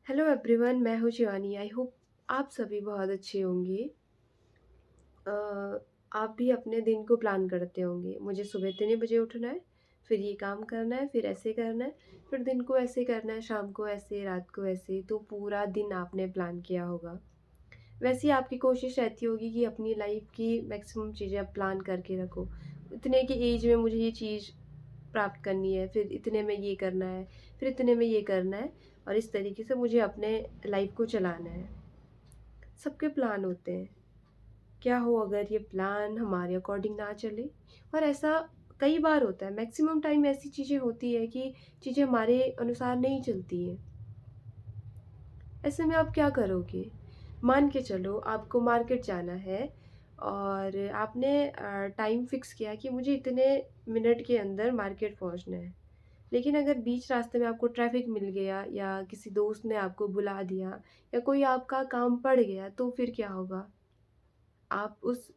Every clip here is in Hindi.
हेलो एवरीवन, मैं हूँ शिवानी। आई होप आप सभी बहुत अच्छे होंगे। अ, आप भी अपने दिन को प्लान करते होंगे। मुझे सुबह इतने बजे उठना है, फिर ये काम करना है, फिर ऐसे करना है, फिर दिन को ऐसे करना है, शाम को ऐसे, रात को ऐसे। तो पूरा दिन आपने प्लान किया होगा। वैसे ही आपकी कोशिश रहती होगी कि अपनी लाइफ की मैक्सिमम चीज़ें आप प्लान करके रखो। इतने की एज में मुझे ये चीज़ प्राप्त करनी है, फिर इतने में ये करना है, फिर इतने में ये करना है, और इस तरीके से मुझे अपने लाइफ को चलाना है। सबके प्लान होते हैं। क्या हो अगर ये प्लान हमारे अकॉर्डिंग ना चले? और ऐसा कई बार होता है, मैक्सिमम टाइम ऐसी चीज़ें होती है कि चीज़ें हमारे अनुसार नहीं चलती हैं। ऐसे में आप क्या करोगे? मान के चलो आपको मार्केट जाना है और आपने टाइम फिक्स किया कि मुझे इतने मिनट के अंदर मार्केट पहुंचना है। लेकिन अगर बीच रास्ते में आपको ट्रैफिक मिल गया या किसी दोस्त ने आपको बुला दिया या कोई आपका काम पड़ गया, तो फिर क्या होगा? आप उस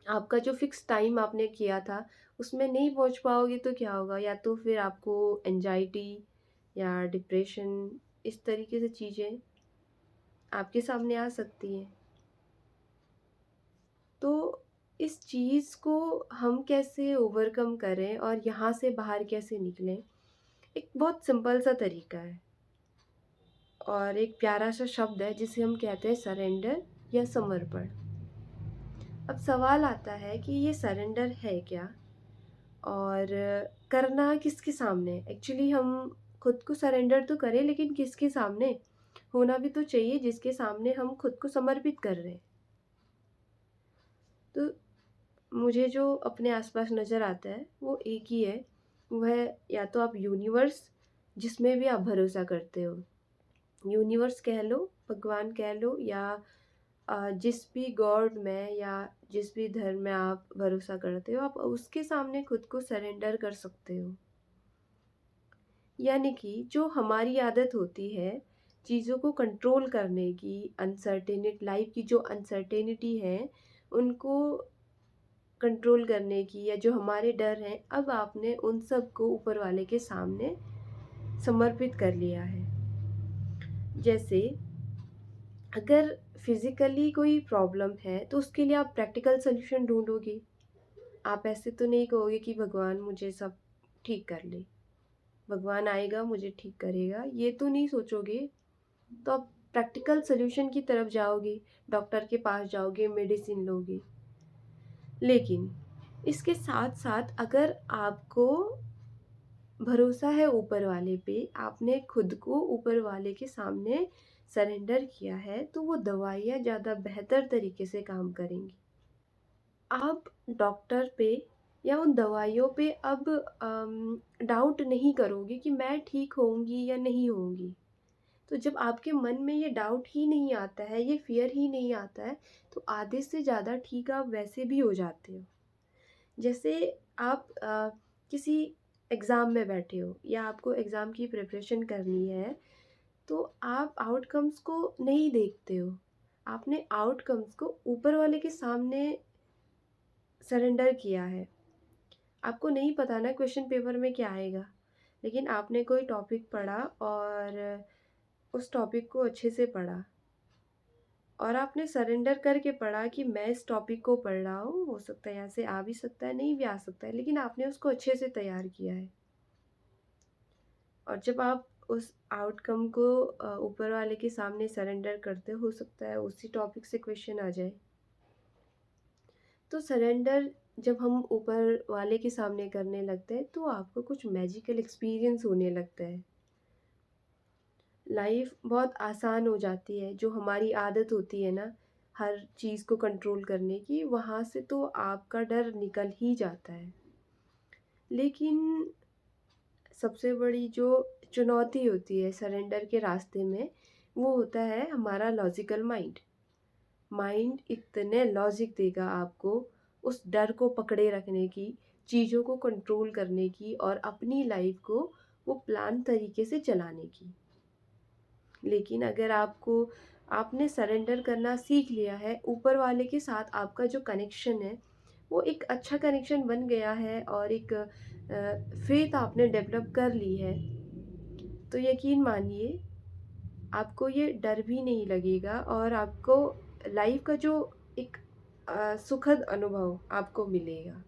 आपका जो फिक्स टाइम आपने किया था उसमें नहीं पहुंच पाओगे तो क्या होगा? या तो फिर आपको एंजाइटी या डिप्रेशन, इस तरीके से चीज़ें आपके सामने आ सकती हैं। तो इस चीज़ को हम कैसे ओवरकम करें और यहाँ से बाहर कैसे निकलें? एक बहुत सिंपल सा तरीका है और एक प्यारा सा शब्द है जिसे हम कहते हैं सरेंडर या समर्पण। अब सवाल आता है कि ये सरेंडर है क्या? और करना किसके सामने? एक्चुअली हम खुद को सरेंडर तो करें, लेकिन किसके सामने? होना भी तो चाहिए जिसके सामने हम खुद को समर्पित कर रहे हैं। तो मुझे जो अपने आसपास नज़र आता है वो एक ही है। वह या तो आप यूनिवर्स, जिसमें भी आप भरोसा करते हो, यूनिवर्स कह लो, भगवान कह लो, या जिस भी गॉड में या जिस भी धर्म में आप भरोसा करते हो, आप उसके सामने खुद को सरेंडर कर सकते हो। यानी कि जो हमारी आदत होती है चीज़ों को कंट्रोल करने की, अनसर्टेनिटी, लाइफ की जो अनसर्टेनिटी है उनको कंट्रोल करने की, या जो हमारे डर हैं, अब आपने उन सब को ऊपर वाले के सामने समर्पित कर लिया है। जैसे अगर फिज़िकली कोई प्रॉब्लम है तो उसके लिए आप प्रैक्टिकल सॉल्यूशन ढूँढोगे। आप ऐसे तो नहीं कहोगे कि भगवान मुझे सब ठीक कर ले, भगवान आएगा मुझे ठीक करेगा, ये तो नहीं सोचोगे। तो आप प्रैक्टिकल सॉल्यूशन की तरफ जाओगे, डॉक्टर के पास जाओगे, मेडिसिन लोगे। लेकिन इसके साथ-साथ अगर आपको भरोसा है ऊपर वाले पे, आपने खुद को ऊपर वाले के सामने सरेंडर किया है, तो वो दवाइयाँ ज़्यादा बेहतर तरीके से काम करेंगी। आप डॉक्टर पे या उन दवाइयों पे अब डाउट नहीं करोगे कि मैं ठीक होऊँगी या नहीं होऊँगी। तो जब आपके मन में ये डाउट ही नहीं आता है, ये फ़ियर ही नहीं आता है, तो आधे से ज़्यादा ठीक आप वैसे भी हो जाते हो। जैसे आप किसी एग्ज़ाम में बैठे हो या आपको एग्ज़ाम की प्रिपरेशन करनी है, तो आप आउटकम्स को नहीं देखते हो। आपने आउटकम्स को ऊपर वाले के सामने सरेंडर किया है। आपको नहीं पता ना क्वेश्चन पेपर में क्या आएगा, लेकिन आपने कोई टॉपिक पढ़ा और उस टॉपिक को अच्छे से पढ़ा, और आपने सरेंडर करके पढ़ा कि मैं इस टॉपिक को पढ़ रहा हूँ, हो सकता है यहाँ से आ भी सकता है, नहीं भी आ सकता है, लेकिन आपने उसको अच्छे से तैयार किया है। और जब आप उस आउटकम को ऊपर वाले के सामने सरेंडर करते हो सकता है उसी टॉपिक से क्वेश्चन आ जाए। तो सरेंडर जब हम ऊपर वाले के सामने करने लगते हैं तो आपको कुछ मैजिकल एक्सपीरियंस होने लगता है। लाइफ बहुत आसान हो जाती है। जो हमारी आदत होती है ना हर चीज़ को कंट्रोल करने की, वहाँ से तो आपका डर निकल ही जाता है। लेकिन सबसे बड़ी जो चुनौती होती है सरेंडर के रास्ते में, वो होता है हमारा लॉजिकल माइंड। माइंड इतने लॉजिक देगा आपको उस डर को पकड़े रखने की, चीज़ों को कंट्रोल करने की और अपनी लाइफ को वो प्लान तरीके से चलाने की। लेकिन अगर आपने सरेंडर करना सीख लिया है, ऊपर वाले के साथ आपका जो कनेक्शन है वो एक अच्छा कनेक्शन बन गया है और एक फेथ आपने डेवलप कर ली है, तो यकीन मानिए आपको ये डर भी नहीं लगेगा और आपको लाइफ़ का जो एक सुखद अनुभव आपको मिलेगा।